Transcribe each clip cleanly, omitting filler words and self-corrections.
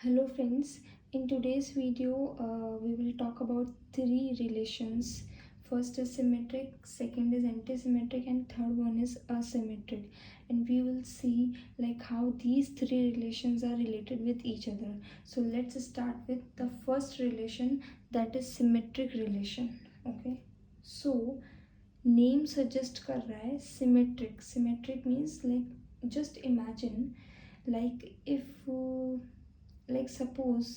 Hello friends, in today's video we will talk about three relations. First is symmetric, second is antisymmetric, and third one is asymmetric. And we will see like how these three relations are related with each other. So let's start with the first relation, that is symmetric relation. Okay, so name suggest कर रहा है symmetric. Symmetric means like just imagine like if like suppose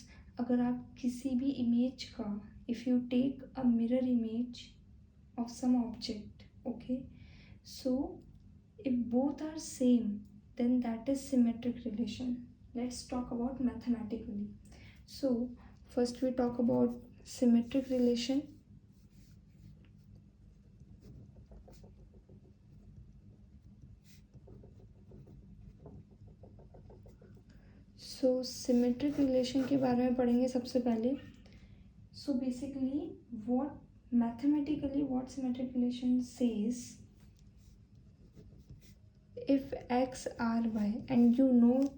अगर आप किसी भी image का if you take a mirror image of some object, okay, so if both are same then that is symmetric relation. Let's talk about mathematically. So first we talk about symmetric relation. So symmetric relation के बारे में पढ़ेंगे सबसे पहले. So basically what mathematically what symmetric relation says, if x r y, and you know,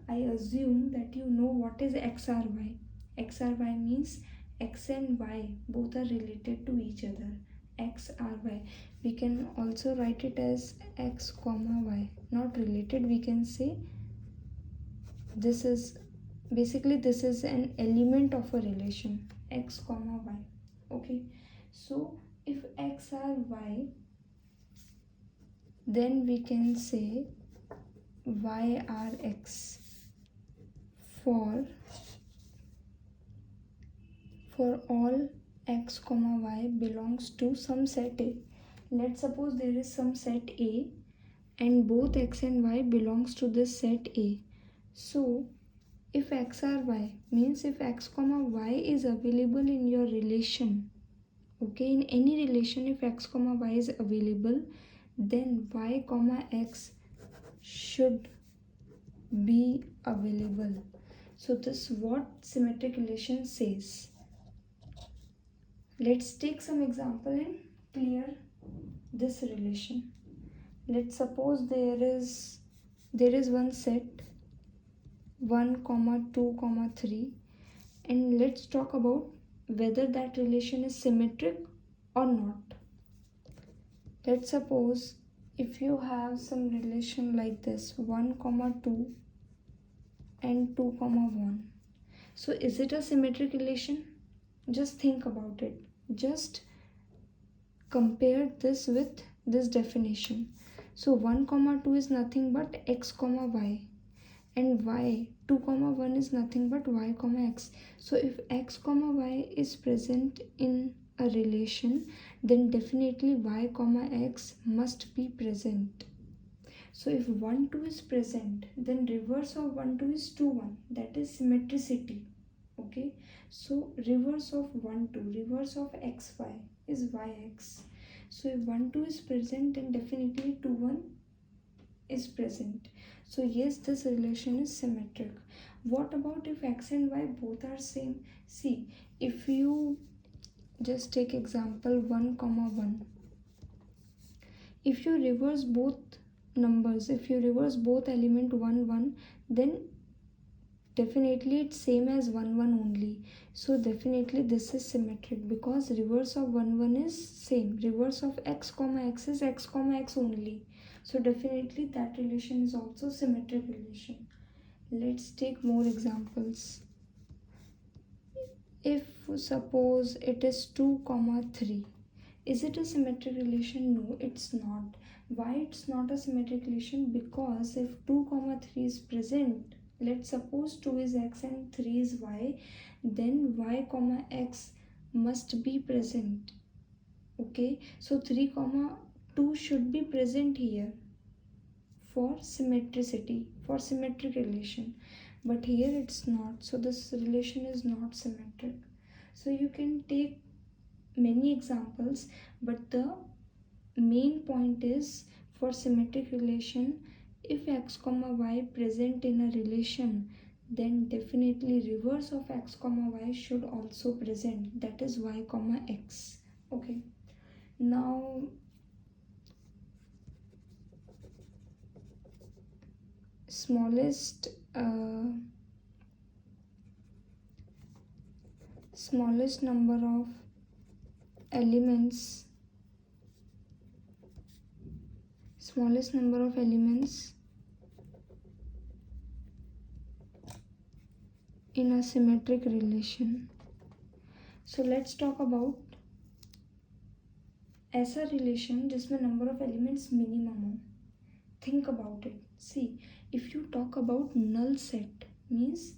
I assume that you know what is x r y. X r y means x and y both are related to each other. X r y, we can also write it as x comma y, not related, we can say this is basically this is an element of a relation x comma y. Okay, so if x are y, then we can say y are x for all x comma y belongs to some set A. Let's suppose there is some set A and both x and y belongs to this set A. So if x are y means if x comma y is available in your relation, okay, in any relation if x comma y is available, then y comma x should be available. So this what symmetric relation says. Let's take some example and clear this relation. Let's suppose there is one set 1 comma 2 comma 3, and let's talk about whether that relation is symmetric or not. Let's suppose if you have some relation like this 1 comma 2 and 2 comma 1, so is it a symmetric relation? Just think about it. Just compare this with this definition. So 1 comma 2 is nothing but x comma y, and y 2 comma 1 is nothing but y comma x. So if x comma y is present in a relation, then definitely y comma x must be present. So if 1 2 is present, then reverse of 1 2 is 2 1, that is symmetricity. Okay, so reverse of 1 2, reverse of x y is y x. So if 1 2 is present, then definitely 2 1 is present. So yes, this relation is symmetric. What about if x and y both are same? See, if you just take example 1 comma 1, if you reverse both numbers, if you reverse both element 1 1, then definitely it's same as 1 1 only. So definitely this is symmetric because reverse of 1 1 is same. Reverse of x comma x is x comma x only. So definitely that relation is also symmetric relation. Let's take more examples. If suppose it is 2 comma 3, is it a symmetric relation? No, it's not. Why it's not a symmetric relation? Because if 2 comma 3 is present, let's suppose 2 is x and 3 is y, then y comma x must be present. Okay, so 3 comma 2 should be present here for symmetricity, for symmetric relation, but here it's not. So this relation is not symmetric. So you can take many examples, but the main point is for symmetric relation, if x comma y present in a relation, then definitely reverse of x comma y should also present, that is y comma x. Okay, now smallest smallest number of elements in a symmetric relation. So let's talk about ऐसा relation जिसमें number of elements minimum हो. Think about it. See, if you talk about null set means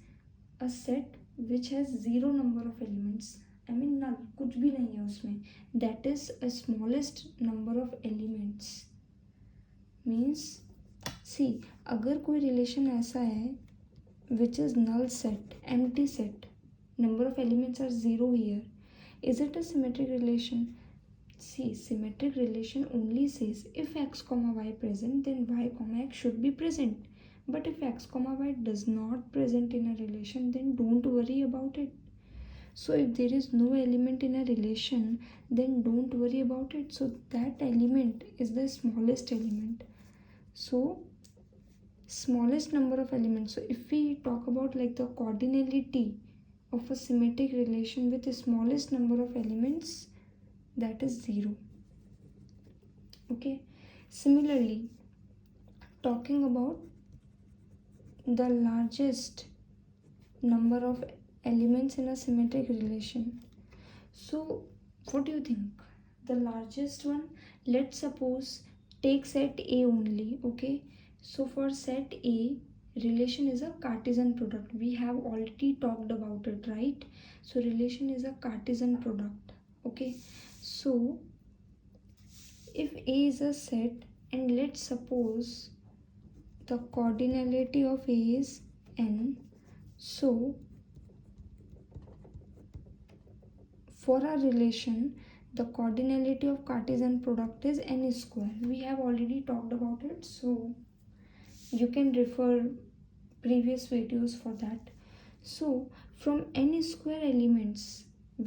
a set which has zero number of elements. I mean null, कुछ भी नहीं है उसमें. That is a smallest number of elements. Means see, अगर कोई relation ऐसा है which is null set, empty set, number of elements are zero here, is it a symmetric relation? See, symmetric relation only says if x comma y present, then y comma x should be present. But if x comma y does not present in a relation, then don't worry about it. So if there is no element in a relation, then don't worry about it. So that element is the smallest element. So smallest number of elements. So if we talk about like the cardinality of a symmetric relation with the smallest number of elements, that is 0. Okay. Similarly, talking about the largest number of elements in a symmetric relation. So what do you think? The largest one, let's suppose take set A only. Okay. So for set A, relation is a Cartesian product. We have already talked about it, right? So relation is a Cartesian product. Okay. So if A is a set and let's suppose the cardinality of A is n. So for our relation, the cardinality of Cartesian product is n square. We have already talked about it. So you can refer previous videos for that. So from n square elements,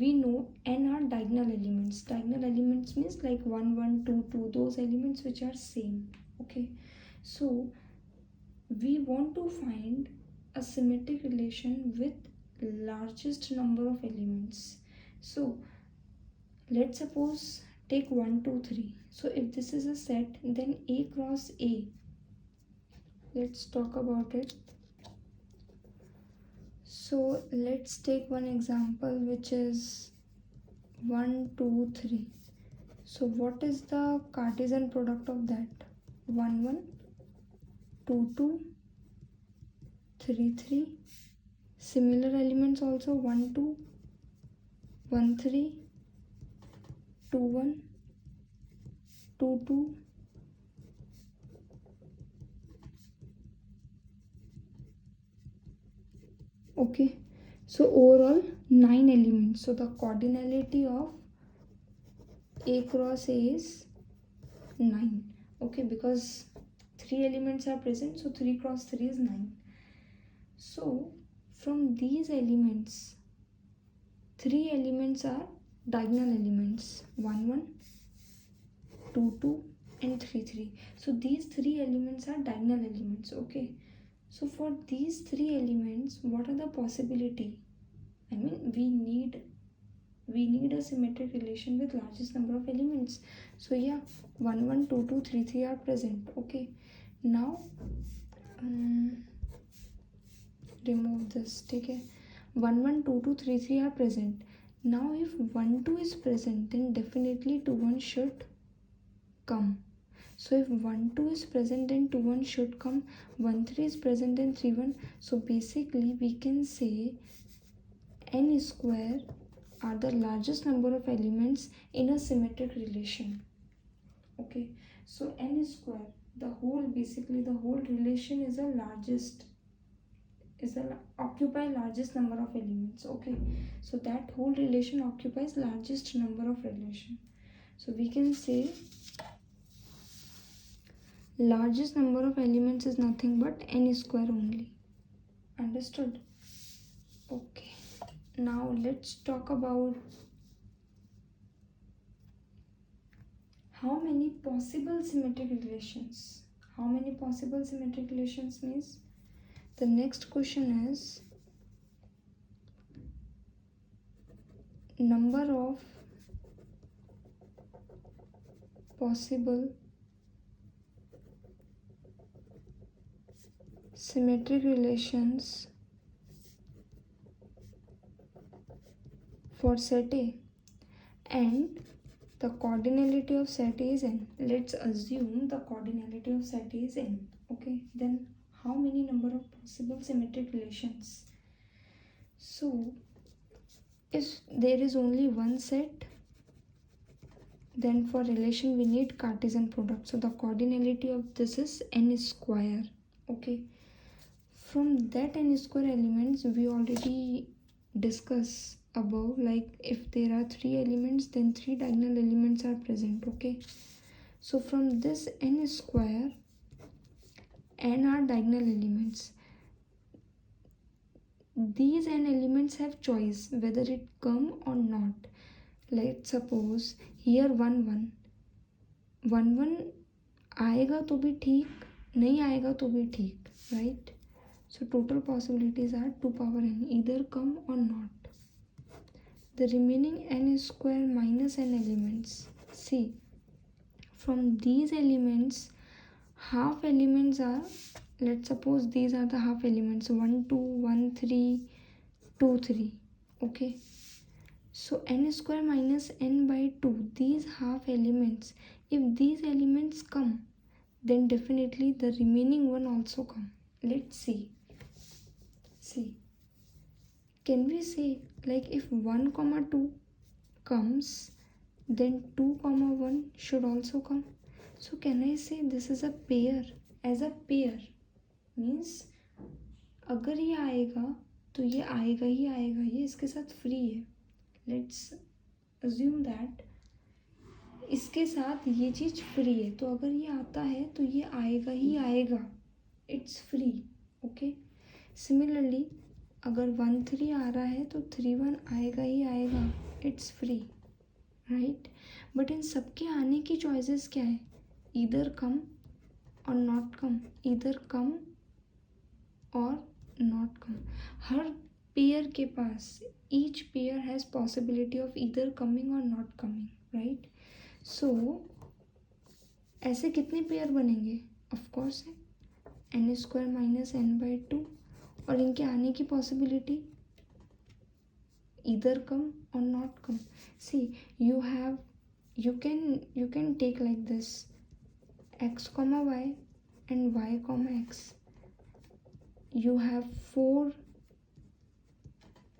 we know n are diagonal elements. Diagonal elements means like 1 1 2 2, those elements which are same. Okay. So we want to find a symmetric relation with largest number of elements. So let's suppose take 1 2 3. So if this is a set, then A cross A, let's talk about it. So let's take one example which is 1 2 3. So what is the Cartesian product of that? 1 1 2 2 3 3. Similar elements also 1 2 1 3 2 1 2 2. Okay, so overall 9 elements. So the cardinality of A cross A is 9. Okay, because 3 elements are present, so 3 cross 3 is 9. So from these elements, 3 elements are diagonal elements, 1 1 2 2 and 3 3. So these 3 elements are diagonal elements. Okay. So for these 3 elements, what are the possibility? I mean, we need a symmetric relation with largest number of elements. So yeah, 1 1 2 2 3 3 are present. Okay. Now remove this. Okay. 1 1 2 2 3 3 are present. Now if 1 2 is present, then definitely 2 1 should come. So if 1 2 is present, then 2 1 should come. 1 3 is present, then 3 1. So basically we can say n square are the largest number of elements in a symmetric relation. Okay. So n square, the whole relation is the largest, occupy largest number of elements. Okay. So that whole relation occupies largest number of relation. So we can say largest number of elements is nothing but n square only. Understood? Okay. Now let's talk about how many possible symmetric relations. How many possible symmetric relations means the next question is number of possible symmetric relations for set A, and the cardinality of set A is n. Let's assume the cardinality of set A is n. Okay, then how many number of possible symmetric relations? So if there is only one set, then for relation we need Cartesian product. So the cardinality of this is n square. Okay, from that n square elements we already discussed above, like if there are 3 elements, then 3 diagonal elements are present. Okay, so from this n square, n are diagonal elements. These n elements have choice whether it come or not. Let's suppose here 1 1 आएगा तो भी ठीक, नहीं आएगा तो भी ठीक, right? So total possibilities are 2 power n, either come or not. The remaining n square minus n elements. See, from these elements, half elements are, let's suppose these are the half elements 1 2 1 3 2 3. Okay, so n square minus n by 2, these half elements, if these elements come, then definitely the remaining one also come. Let's see, can we say like if 1 comma 2 comes, then 2 comma 1 should also come? So can I say this is a pair? As a pair means अगर ये आएगा तो ये आएगा ही आएगा, ये इसके साथ फ्री है. लेट्स अज्यूम दैट इसके साथ ये चीज़ फ्री है, तो अगर ये आता है तो ये आएगा ही आएगा, इट्स फ्री. ओके, सिमिलरली अगर 1 3 आ रहा है तो 3 1 आएगा ही आएगा, it's free, right? But in सबके आने की चॉइसेस क्या है? Either come or not come, either come or not कम. हर पेयर के पास, each pair has possibility of either coming or not coming, right? So ऐसे कितने पेयर बनेंगे? ऑफकोर्स है n square minus n by 2, और इनके आने की possibility either come or not come. See you can take like this, x comma y and y comma x. You have 4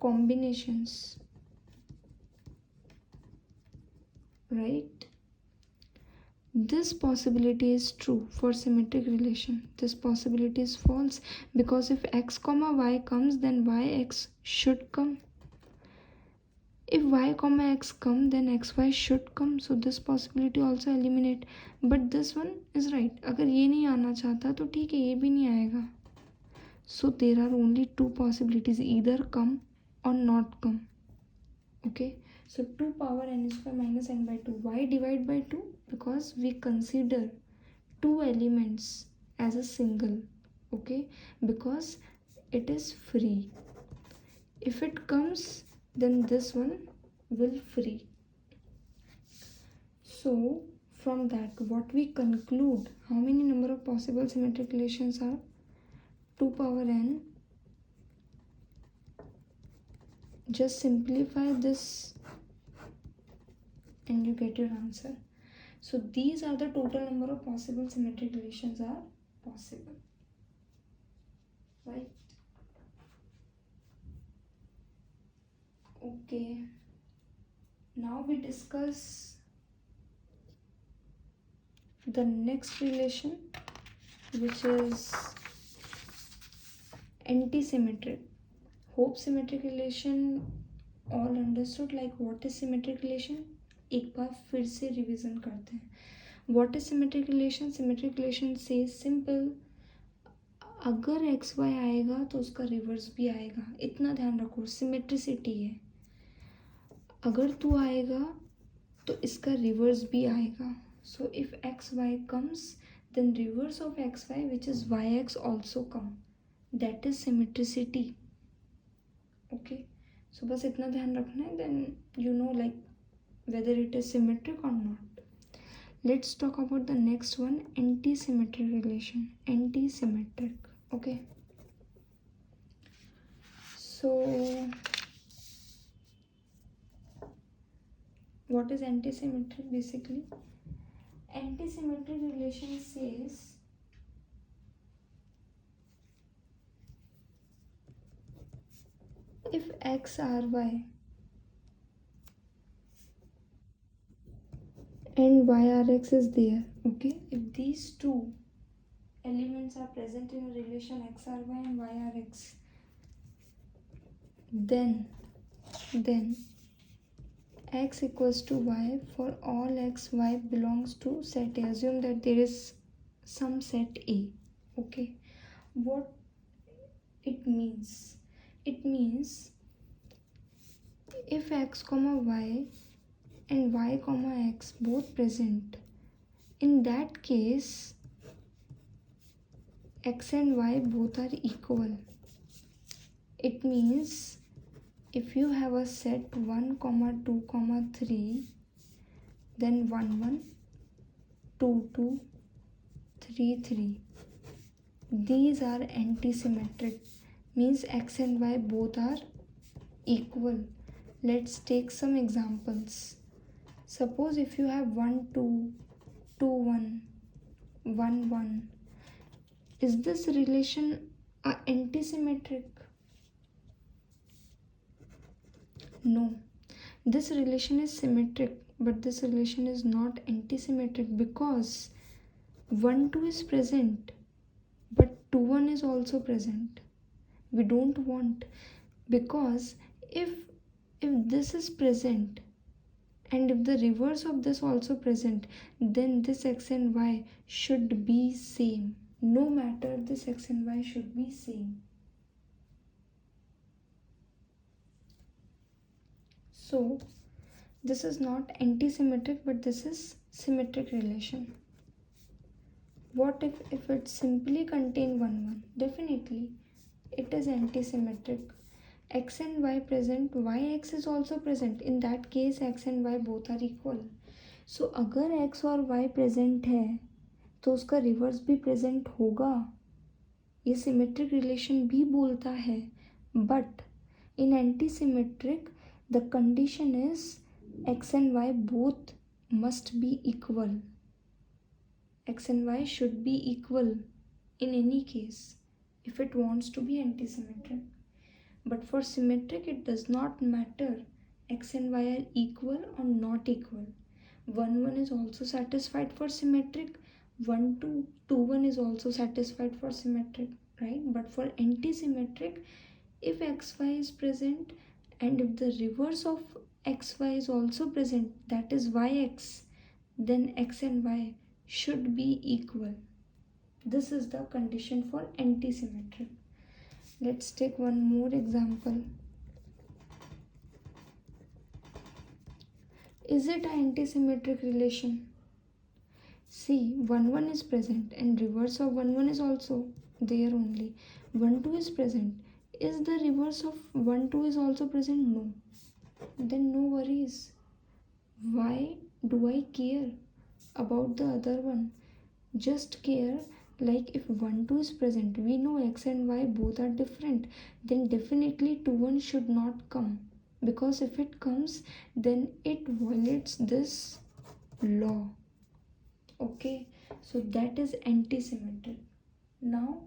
combinations, right? This possibility is true for symmetric relation. This possibility is false because if x comma y comes, then yx should come. If y comma x come, then xy should come. So this possibility also eliminate. But this one is right. अगर ये नहीं आना चाहता तो ठीक है, ये भी नहीं आएगा. So there are only 2 possibilities, either come or not come. Okay, so 2 power n square minus n by 2. Why divide by 2? Because we consider 2 elements as a single. Okay, because it is free. If it comes, then this one will free. So from that what we conclude, how many number of possible symmetric relations are? 2 power n. Just simplify this and you get your answer. So these are the total number of possible symmetric relations are possible, right? Okay, now we discuss the next relation, which is anti-symmetric. Hope symmetric relation all understood. Like what is symmetric relation? एक बार फिर से revision करते हैं. What is symmetric relation? Symmetric relation says simple, अगर x Y आएगा तो उसका reverse भी आएगा. इतना ध्यान रखो, सिमेट्रिसिटी है. अगर तू आएगा तो इसका रिवर्स भी आएगा. So if x y comes, then reverse of x y which is y x also come. That is symmetricity. Okay, so बस इतना ध्यान रखना है, then you know like whether it is symmetric or not. Let's talk about the next one, anti-symmetric relation. Anti-symmetric. Okay, so what is anti-symmetric? Basically, anti-symmetric relation says if x r y and yrx is there, okay, if these two elements are present in a relation xry and yrx, then x equals to y for all x y belongs to set A. Assume that there is some set A. Okay, what it means? It means if x comma y and y comma x both present, in that case x and y both are equal. It means if you have a set 1 comma 2 comma 3, then 1 1 2 2 3 3, these are anti-symmetric, means x and y both are equal. Let's take some examples. Suppose if you have 1 2 2 1 1 1, is this relation anti-symmetric? No, this relation is symmetric, but this relation is not anti-symmetric because 1 2 is present but 2 1 is also present. We don't want, because if this is present and if the reverse of this also present, then this x and y should be same. No matter, this x and y should be same. So this is not anti-symmetric, but this is symmetric relation. What if it simply contain 1 1? Definitely it is anti-symmetric. X and y present, yx is also present, in that case x and y both are equal. So अगर x और y present है तो उसका reverse भी present होगा, ये symmetric relation भी बोलता है. But in anti symmetric the condition is x and y both must be equal. X and y should be equal in any case if it wants to be anti-symmetric. But for symmetric, it does not matter x and y are equal or not equal. 1 1 is also satisfied for symmetric, 1 2 2 1 is also satisfied for symmetric, right? But for anti-symmetric, if xy is present and if the reverse of xy is also present, that is yx, then x and y should be equal. This is the condition for anti-symmetric. Let's take one more example. Is it an anti-symmetric relation? See, 1 1 is present and reverse of 1 1 is also there only. 1 2 is present. Is the reverse of 1 2 is also present? No. Then no worries. Why do I care about the other one? Just care like if 1 2 is present, we know x and y both are different, then definitely 2 1 should not come, because if it comes then it violates this law. Okay, so that is anti-symmetric. Now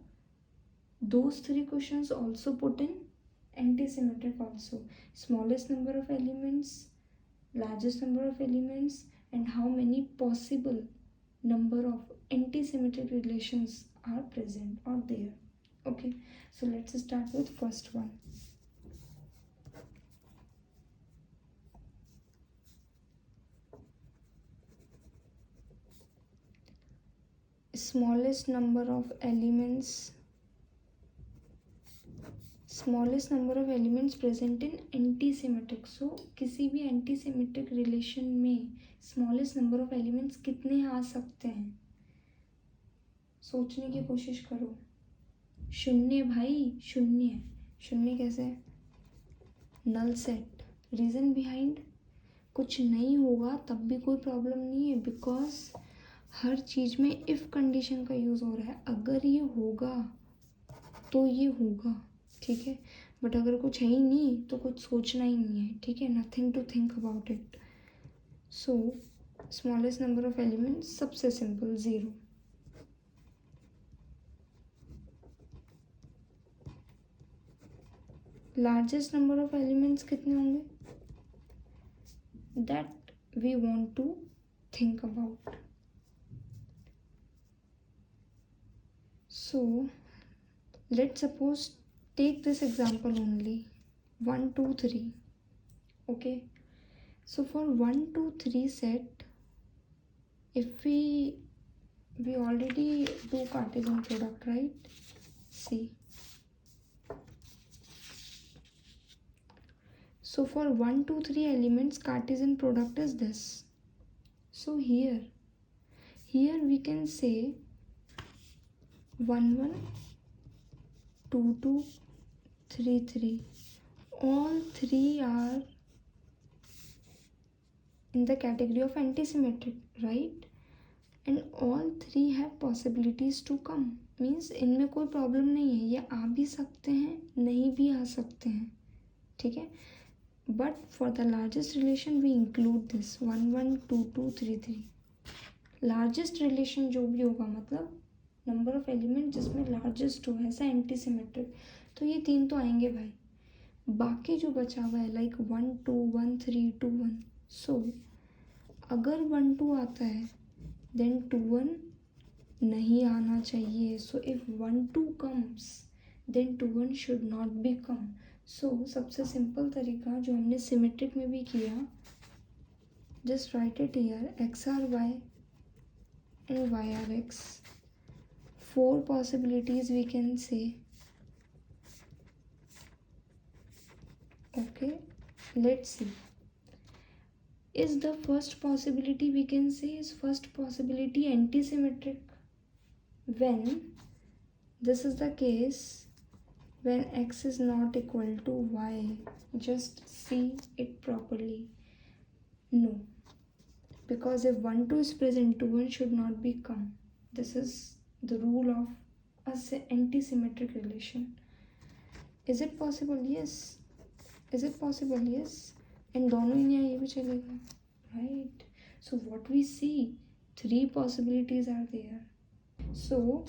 those three questions also put in anti-symmetric also. Smallest number of elements, largest number of elements, and how many possible number of anti-symmetric relations are present or there. Okay, so let's start with first one. Smallest number of elements present in anti-symmetric. So किसी भी anti-symmetric relation में smallest number of elements कितने आ सकते हैं? सोचने की कोशिश करो. शून्य भाई, शून्य. शून्य कैसे? null set. Reason behind, कुछ नहीं होगा तब भी कोई प्रॉब्लम नहीं है, बिकॉज हर चीज़ में इफ़ कंडीशन का यूज़ हो रहा है. अगर ये होगा तो ये होगा, ठीक है. बट अगर कुछ है ही नहीं तो कुछ सोचना ही नहीं है, ठीक है. Nothing to think about it. So smallest number of elements, सबसे simple 0. Largest number of elements कितने होंगे, that we want to think about. So let's suppose, take this example only, 1 2 3. Okay, so for 1 2 3 set, if we already do Cartesian product, right? See, so for 1 2 3 elements, Cartesian product is this. So here we can say 1 1 2 2 3 3. All three are in the category of antisymmetric, right? And all three have possibilities to come. Means इनमें कोई problem नहीं है, ये आ भी सकते हैं, नहीं भी आ सकते हैं, ठीक है. But for the largest relation we include this 1 1 2 2 3 3. Largest relation जो भी होगा, मतलब नंबर ऑफ एलिमेंट जिसमें लार्जेस्ट हो, ऐसा एंटीसिमेट्रिक, तो ये 3 तो आएंगे भाई. बाकी जो बचा हुआ है लाइक 1 2 1 3 2 1. सो अगर 1 2 आता है then 2 1 नहीं आना चाहिए. So if 1 2 comes then 2 1 should not be come. So सबसे सिंपल तरीका जो हमने सिमेट्रिक में भी किया, just write it here, X R Y and Y R X. 4 possibilities we can say. Okay, let's see. Is the first possibility we can say, is first possibility antisymmetric? When this is the case, when x is not equal to y, just see it properly. No, because if 1 2 is present, 2 1 should not be come. This is the rule of a antisymmetric relation. Is it possible? Yes. Is it possible? Yes. And दोनों ही नहीं, ये भी चलेगा, right? So what we see, 3 possibilities are there. So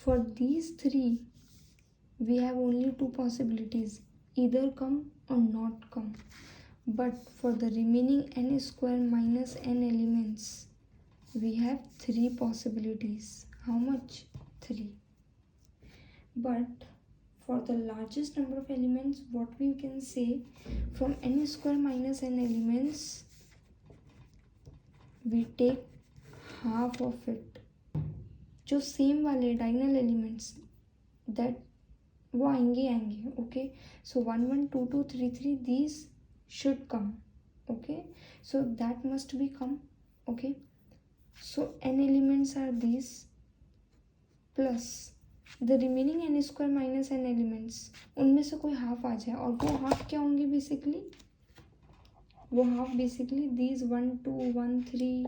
for these 3 we have only 2 possibilities, either come or not come. But for the remaining n square minus n elements, we have 3 possibilities. How much? 3. But for the largest number of elements, what we can say, from n square minus n elements, we take half of it. जो same वाले diagonal elements, that वो आएंगे. Okay, so 1 1 2 2 3 3 these should come. Okay, so that must be come. Okay, so n elements are these, plus the remaining N square minus N elements, उनमें से कोई half आ जाए. और वो हाफ क्या होंगे बेसिकली, वो half basically these 1 2 1 3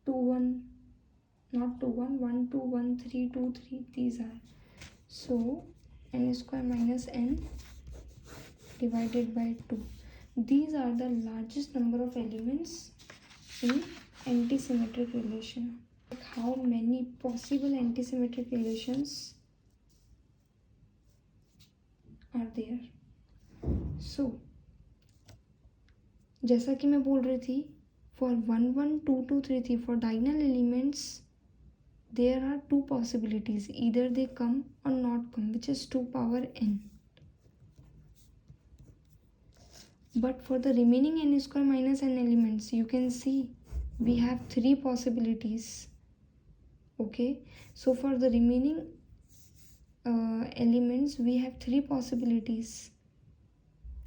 2 1, not 2 1 1 2 1 3 2 3, these are. So n square minus n divided by 2. These are the largest number of elements in antisymmetric relation. How many possible antisymmetric relations are there? So जैसा कि मैं बोल रही थी, for 1 1 2 2 3 3, for diagonal elements there are 2 possibilities, either they come or not come, which is 2 power n. But for the remaining n square minus n elements, you can see we have 3 possibilities. Okay, so for the remaining elements we have 3 possibilities,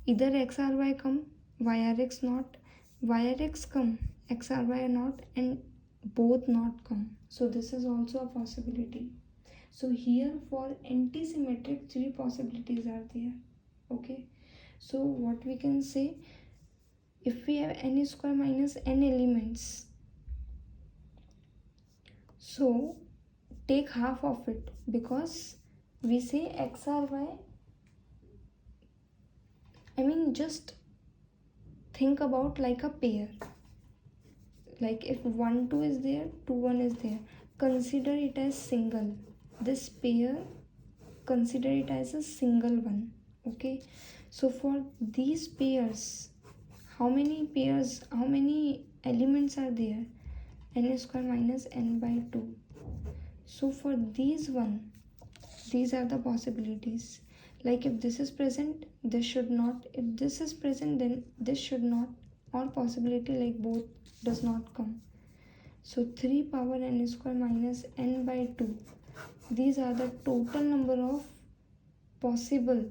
either x r y come, y r x not, y r x come, x r y not, and both not come. So this is also a possibility. So here for antisymmetric 3 possibilities are there. Okay, So what we can say, if we have n square minus n elements, so take half of it, because we say x or y, I mean just think about like a pair. Like if 1 2 is there, 2 1 is there, consider it as single. This pair, consider it as a single one. Okay, so for these pairs, how many elements are there? N square minus n by 2. So for these are the possibilities. Like if this is present, this should not. If this is present, then this should not. Or possibility like both does not come. So 3 power n square minus n by 2. These are the total number of possible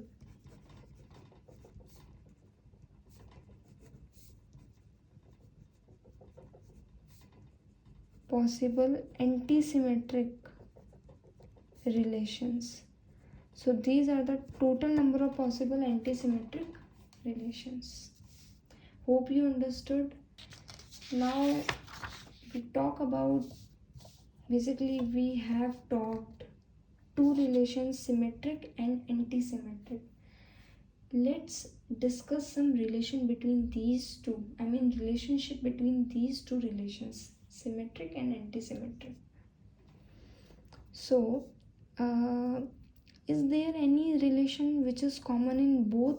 antisymmetric relations. So these are the total number of possible antisymmetric relations. Hope you understood. Now we talk about, basically we have talked two relations, symmetric and antisymmetric. Let's discuss some relation between these two. I mean relationship between these two relations, symmetric and antisymmetric. So is there any relation which is common in both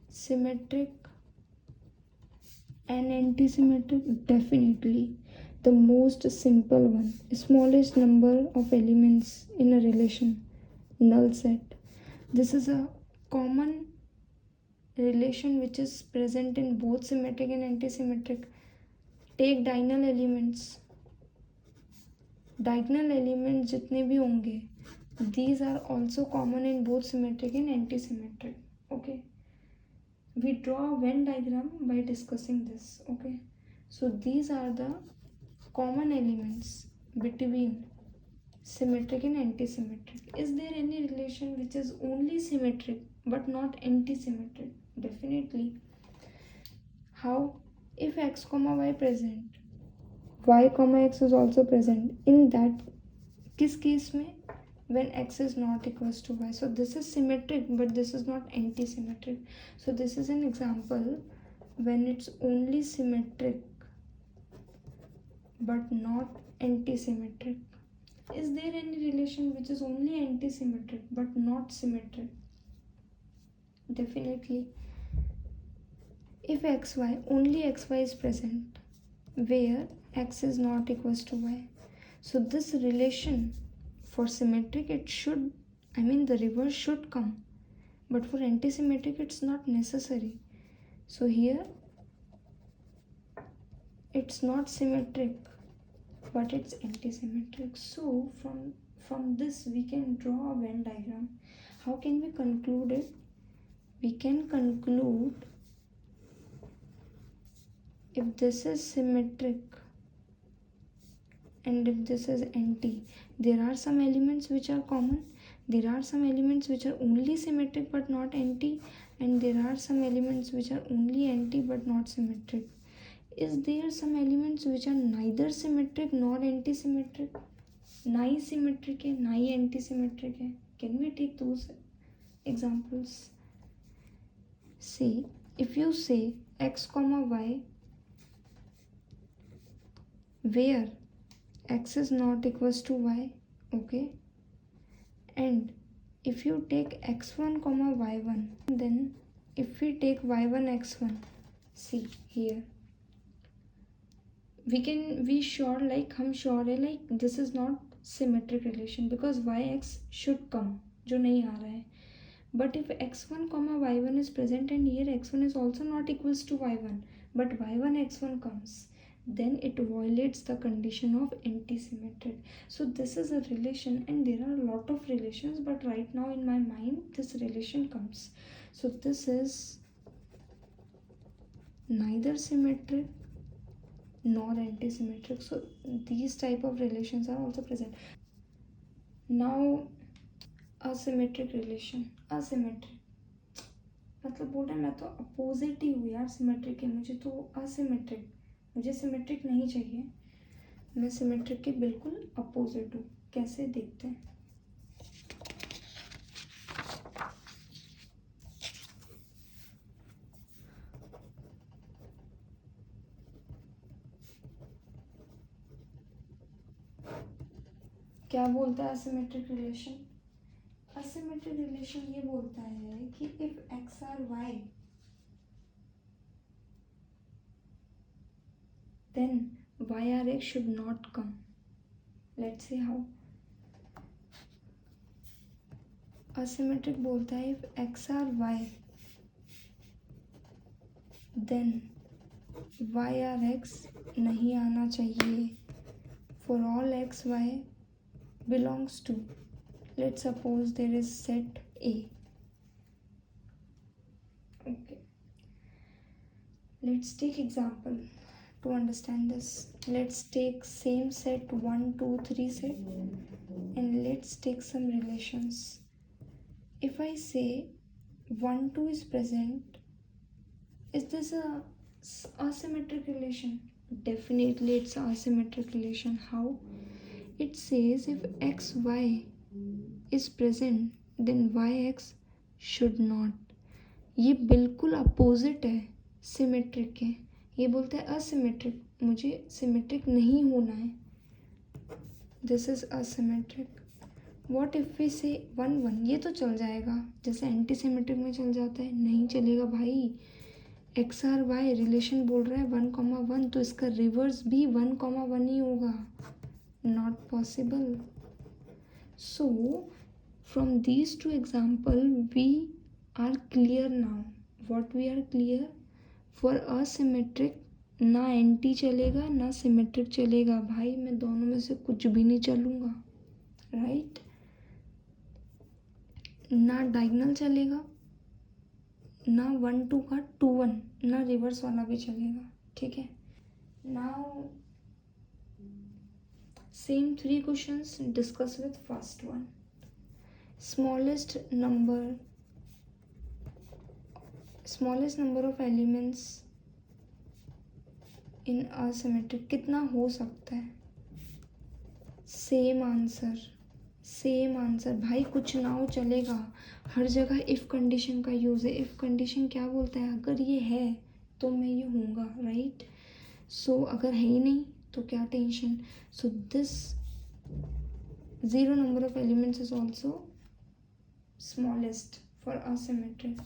symmetric and antisymmetric? Definitely. The most simple one, smallest number of elements in a relation, null set. This is a common relation which is present in both symmetric and antisymmetric. Take diagonal elements. Diagonal elements जितने भी होंगे, these are also common in both symmetric and antisymmetric. Okay, we draw a Venn diagram by discussing this. Okay, so these are the common elements between symmetric and antisymmetric. Is there any relation which is only symmetric but not antisymmetric? Definitely. How? If x comma y present, y comma x is also present. In that, किस case में? When x is not equals to y. So this is symmetric but this is not antisymmetric. So this is an example when it's only symmetric but not antisymmetric. Is there any relation which is only antisymmetric but not symmetric? Definitely. If xy, only xy is present, where x is not equals to y. So this relation for symmetric, it should, I mean the reverse should come. But for antisymmetric, it's not necessary. So here, it's not symmetric, but it's antisymmetric. So from this, we can draw a Venn diagram. How can we conclude it? We can conclude, if this is symmetric and if this is anti, there are some elements which are common, there are some elements which are only symmetric but not anti, and there are some elements which are only anti but not symmetric. Is there some elements which are neither symmetric nor anti-symmetric? Nai symmetric है, nai anti-symmetric है. Can we take those examples? See, if you say x comma y, where x is not equals to y, okay, and if you take x1 comma y1, then if we take y1 x1, see here, we sure, like हम sure है like this is not symmetric relation because yx should come जो नहीं आ रहा है. But if x1 comma y1 is present and here x1 is also not equals to y1 but y1 x1 comes, then it violates the condition of antisymmetric. So this is a relation, and there are a lot of relations, but right now in my mind this relation comes. So this is neither symmetric nor antisymmetric. So these type of relations are also present. Now asymmetric relation. Asymmetric. मतलब बोल रहा है मैं तो opposite ही हूँ यार symmetric के, मुझे तो असिमेट्रिक, मुझे सिमेट्रिक नहीं चाहिए, मैं सिमेट्रिक के बिल्कुल अपोजिट हूँ। कैसे देखते हैं। क्या बोलता है असिमेट्रिक रिलेशन? असिमेट्रिक रिलेशन ये बोलता है कि if X R Y then YRX should not come. Let's see how. Asymmetric बोलता है if X are Y then YRX नहीं आना चाहिए for all X Y belongs to, let's suppose there is set A. Okay, let's take example to understand this. Let's take same set 1 2 3 set and let's take some relations. If I say 1 2 is present, is this a asymmetric relation? Definitely it's a asymmetric relation. How? It says if x y is present then yx should not. ये बिल्कुल opposite है symmetric के, ये बोलते हैं asymmetric, मुझे symmetric नहीं होना है, this is asymmetric. What if we say 1 1, ये तो चल जाएगा जैसे एंटी सिमेट्रिक में चल जाता है, नहीं चलेगा भाई। एक्स आर वाई रिलेशन बोल रहा है 1,1, तो इसका रिवर्स भी 1,1 ही होगा, not possible. So from these two example we are clear now. What we are clear? For asymmetric ना एंटी चलेगा ना सिमेट्रिक चलेगा भाई, मैं दोनों में से कुछ भी नहीं चलूँगा, राइट? ना डायगोनल चलेगा, ना 1 2 का 2 1, ना रिवर्स वाला भी चलेगा, ठीक है। Now same 3 questions discuss with first one. Smallest number of elements in asymmetric कितना हो सकता है? सेम आंसर भाई, कुछ ना हो चलेगा, हर जगह इफ़ कंडीशन का यूज़ है। इफ़ कंडीशन क्या बोलता है? अगर ये है तो मैं ये हूँगा, राइट? सो अगर है ही नहीं तो क्या tension. So this zero number of elements is also smallest for asymmetric.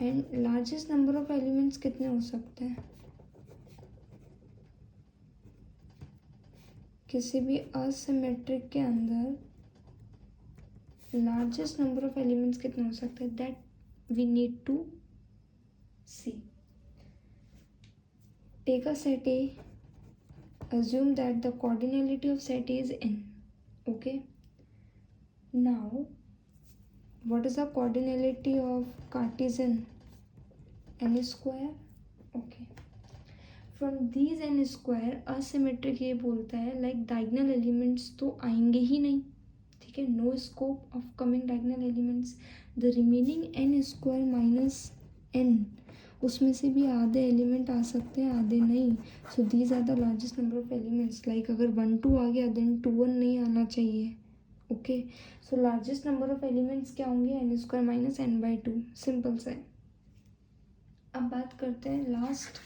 And largest number of elements कितने हो सकते हैं किसी भी असिमेट्रिक के अंदर? लार्जेस्ट नंबर ऑफ एलिमेंट्स कितने हो सकते हैं, that we need to see. Take a set A, assume that the cardinality of set A is n. Okay, now what is the cardinality of Cartesian? N square. Okay, from these n square asymmetric ये बोलता है like diagonal elements तो आएंगे ही नहीं, ठीक है, no scope of coming diagonal elements. The remaining n square minus n, उसमें से भी आधे एलिमेंट आ सकते हैं, आधे नहीं। So these are the largest number of elements. Like अगर 1 2 आ गया देन 2 1 नहीं आना चाहिए। Okay, so largest number of elements क्या होंगे? n square minus n/2, simple सा है। अब बात करते हैं लास्ट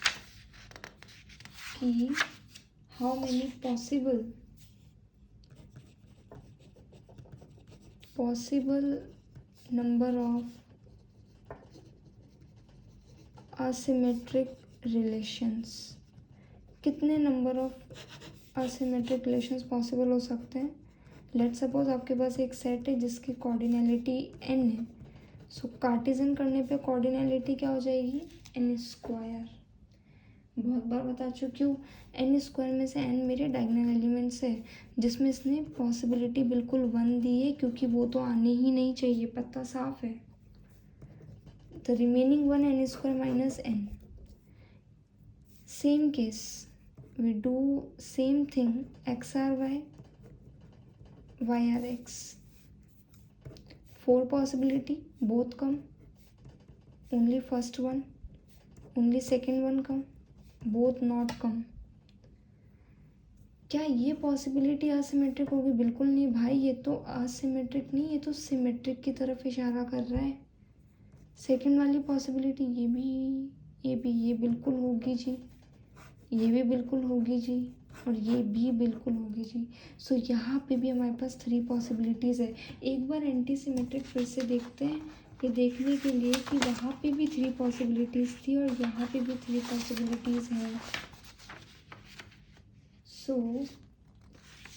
कि how many possible number of asymmetric relations, कितने number of asymmetric relations possible हो सकते हैं? लेट्स सपोज आपके पास एक सेट है जिसकी कोऑर्डिनैलिटी n है। सो कार्टेशियन करने पे कोऑर्डिनैलिटी क्या हो जाएगी? n square. बहुत बार बता चुकी हूँ, n स्क्वायर में से n मेरे डायगोनल एलिमेंट्स है, जिसमें इसने पॉसिबिलिटी बिल्कुल 1 दी है क्योंकि वो तो आने ही नहीं चाहिए, पता साफ है। The remaining one n square minus n. Same case, we do same thing, x r y, y r x. 4 possibility, both come. only first one, only second one come, both not come. क्या ये possibility asymmetric होगी? बिल्कुल नहीं भाई, ये तो asymmetric नहीं, ये तो सिमेट्रिक की तरफ इशारा कर रहा है। सेकंड वाली पॉसिबिलिटी ये बिल्कुल होगी जी, ये भी बिल्कुल होगी जी, और ये भी बिल्कुल होगी जी। सो यहाँ पे भी हमारे पास 3 पॉसिबिलिटीज़ है। एक बार एंटी सिमेट्रिक फिर से देखते हैं, ये देखने के लिए कि वहाँ पे भी 3 पॉसिबिलिटीज़ थी और यहाँ पे भी 3 पॉसिबिलिटीज़ हैं। सो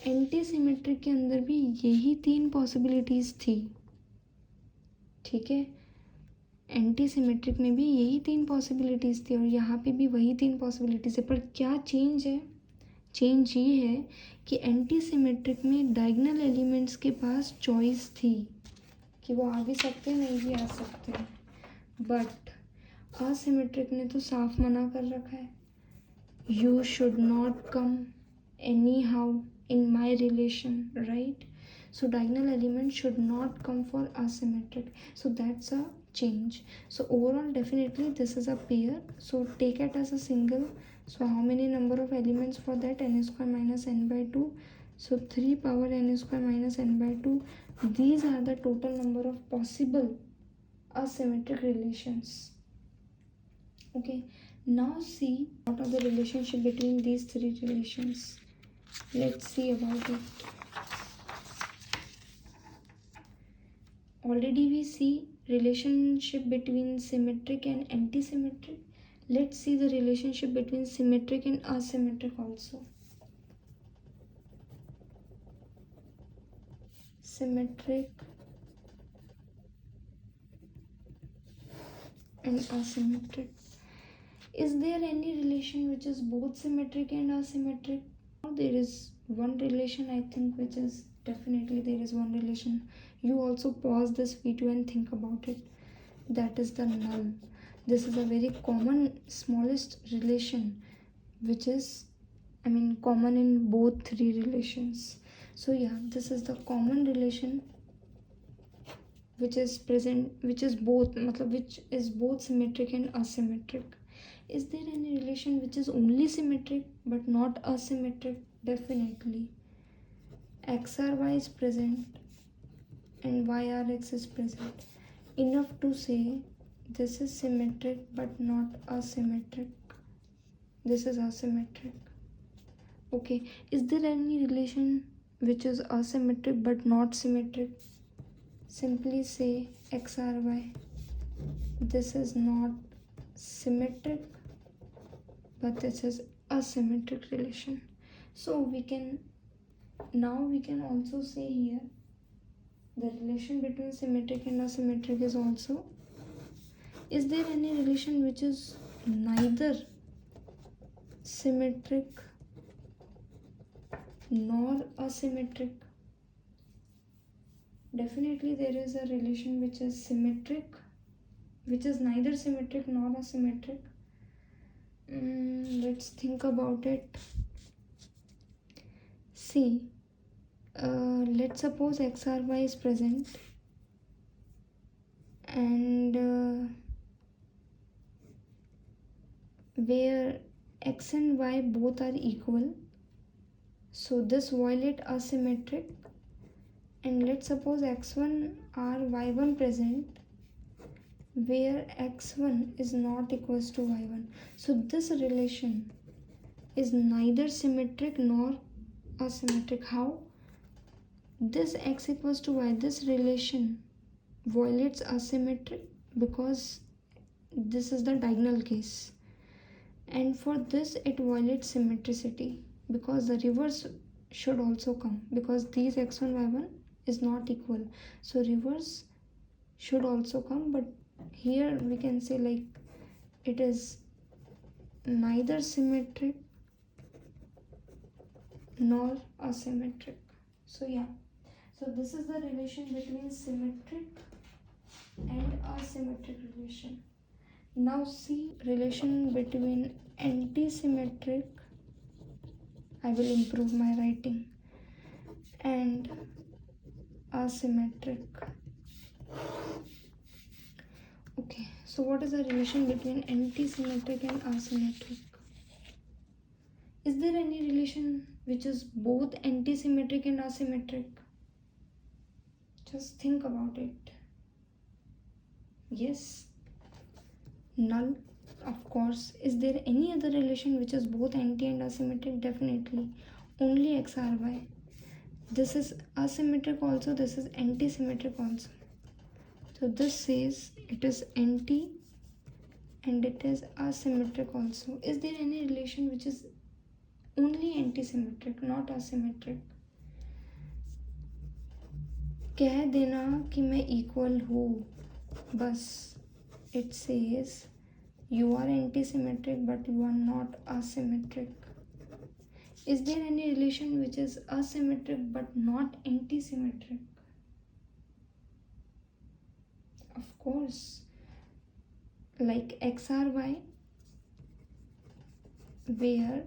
एंटी सिमेट्रिक के अंदर भी यही 3 पॉसिबिलिटीज़ थी, ठीक है। एंटी सिमेट्रिक में भी यही 3 पॉसिबिलिटीज़ थी और यहाँ पे भी वही 3 पॉसिबिलिटीज़ है। पर क्या चेंज है? चेंज ये है कि एंटी सिमेट्रिक में डायगोनल एलिमेंट्स के पास चॉइस थी कि वो आ भी सकते हैं, नहीं भी आ सकते, बट असिमेट्रिक ने तो साफ मना कर रखा है, you should not come any how in my relation, right? So diagonal element should not come for asymmetric, so that's a change. So overall definitely this is a pair, so take it as a single. So how many number of elements for that? N square minus n by 2, so 3 power n square minus n by 2. These are the total number of possible asymmetric relations. Okay, now see what are the relationship between these 3 relations. Let's see about it. Already we see relationship between symmetric and anti-symmetric. Let's see the relationship between symmetric and asymmetric also. Symmetric and asymmetric. Is there any relation which is both symmetric and asymmetric? There is one relation, I think, which is definitely there is one relation. You also pause this video and think about it. That is the null. This is a very common smallest relation which is, I mean, common in both 3 relations. So yeah, this is the common relation which is present, which is both, which is both symmetric and asymmetric. Is there any relation which is only symmetric but not asymmetric? Definitely. XRY is present and YRX is present. Enough to say this is symmetric but not asymmetric. This is asymmetric. Okay, is there any relation which is asymmetric but not symmetric? Simply say XRY. This is not symmetric, but this is asymmetric relation. So we can also say here the relation between symmetric and asymmetric is also, is there any relation which is neither symmetric nor asymmetric? Definitely there is a relation which is symmetric, which is neither symmetric nor asymmetric. Let's think about it. See, let's suppose XRY is present and where X and Y both are equal, so this violate asymmetric. And let's suppose X1 or Y1 present where X1 is not equals to Y1, so this relation is neither symmetric nor asymmetric. How? This X equals to Y, this relation violates asymmetric because this is the diagonal case, and for this it violates symmetricity because the reverse should also come, because these X1 Y1 is not equal, so reverse should also come. But here we can say like it is neither symmetric nor asymmetric. So yeah, so this is the relation between symmetric and asymmetric relation. Now see relation between anti-symmetric, I will improve my writing, and asymmetric. Okay, so So what is the relation between antisymmetric and asymmetric? Is there any relation which is both antisymmetric and asymmetric? Just think about it. Yes. Null. Of course. Is there any other relation which is both anti and asymmetric? Definitely. Only x r y. This is asymmetric also, this is anti-symmetric also. So this says it is anti and it is asymmetric also. Is there any relation which is only anti-symmetric, not asymmetric? कह देना कि मैं equal हूँ, बस. It says you are anti-symmetric but you are not asymmetric. Is there any relation which is asymmetric but not anti-symmetric? Of course, like XRY, where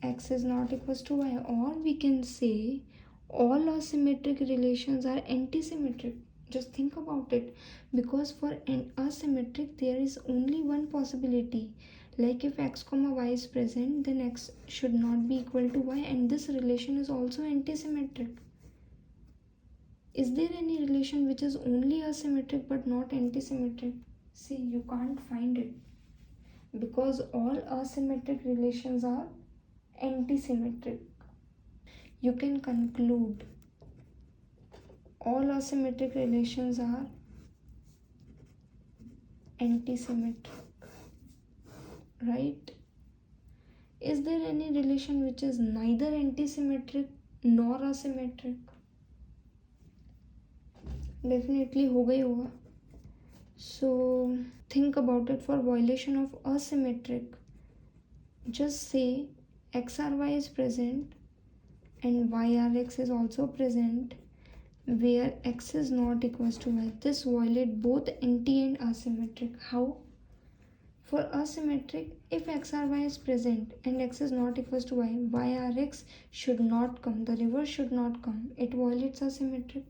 x is not equals to y, or we can say all asymmetric relations are anti-symmetric. Just think about it, because for an asymmetric there is only one possibility. Like if x comma y is present, then x should not be equal to y, and this relation is also anti-symmetric. Is there any relation which is only asymmetric but not anti-symmetric? See, you can't find it, because all asymmetric relations are anti-symmetric. You can conclude all asymmetric relations are anti-symmetric, right? Is there any relation which is neither anti-symmetric nor asymmetric? Definitely होगा ही होगा. So think about it. For violation of asymmetric, just say XRY is present and YRX is also present, where x is not equals to y. This violates both anti and asymmetric. How? For asymmetric, if XRY is present and x is not equals to y, YRX should not come. The reverse should not come. It violates asymmetric.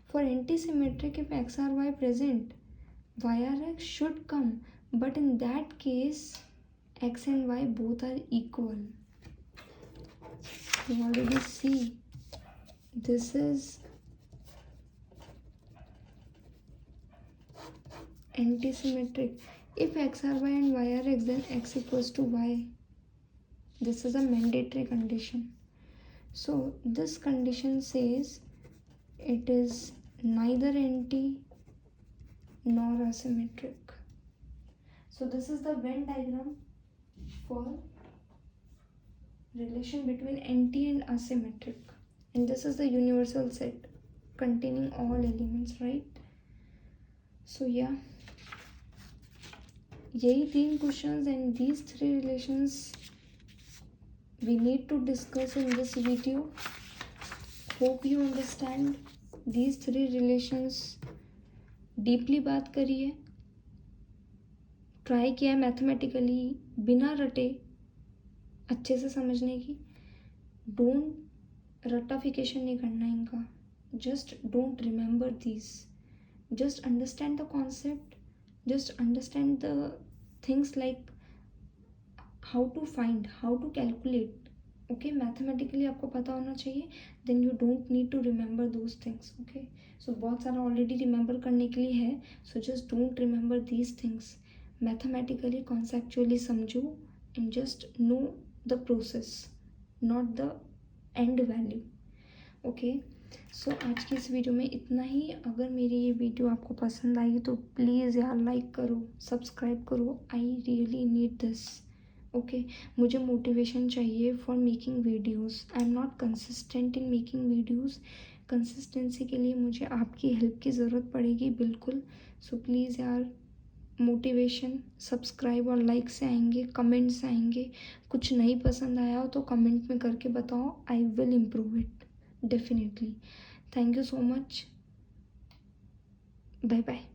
For anti-symmetric, if XRY present, YRX should come. But in that case, x and y both are equal. You already see. This is anti-symmetric. If x are y and y are x, then x equals to y. This is a mandatory condition. So this condition says it is neither anti nor asymmetric. So this is the Venn diagram for relation between anti and asymmetric, and this is the universal set containing all elements, right? So yeah, यही 3 questions and these 3 relations we need to discuss in this video. Hope you understand these 3 relations. Deeply बात करी है, try किया है mathematically बिना रटे अच्छे से समझने की. डोंट रटाफिकेशन नहीं करना इनका. Just don't remember this. Just understand the concept. Just understand the things like how to find, how to calculate. Okay, mathematically आपको पता होना चाहिए. Then you don't need to remember those things. Okay, so बहुत सारा already remember करने के लिए है. So just don't remember these things. Mathematically conceptually समझो and just know the process, not the end value. Okay, so आज की इस वीडियो में इतना ही. अगर मेरी ये वीडियो आपको पसंद आई तो प्लीज़ यार लाइक करो, सब्सक्राइब करो. I really need this. Okay, मुझे मोटिवेशन चाहिए for making videos. I am not consistent in making videos. Consistency के लिए मुझे आपकी हेल्प की ज़रूरत पड़ेगी बिल्कुल. सो प्लीज़ यार, मोटिवेशन सब्सक्राइब और लाइक से आएंगे, कमेंट्स आएंगे. कुछ नहीं पसंद आया हो तो कमेंट में करके बताओ. I will improve it definitely. Thank you so much. Bye bye.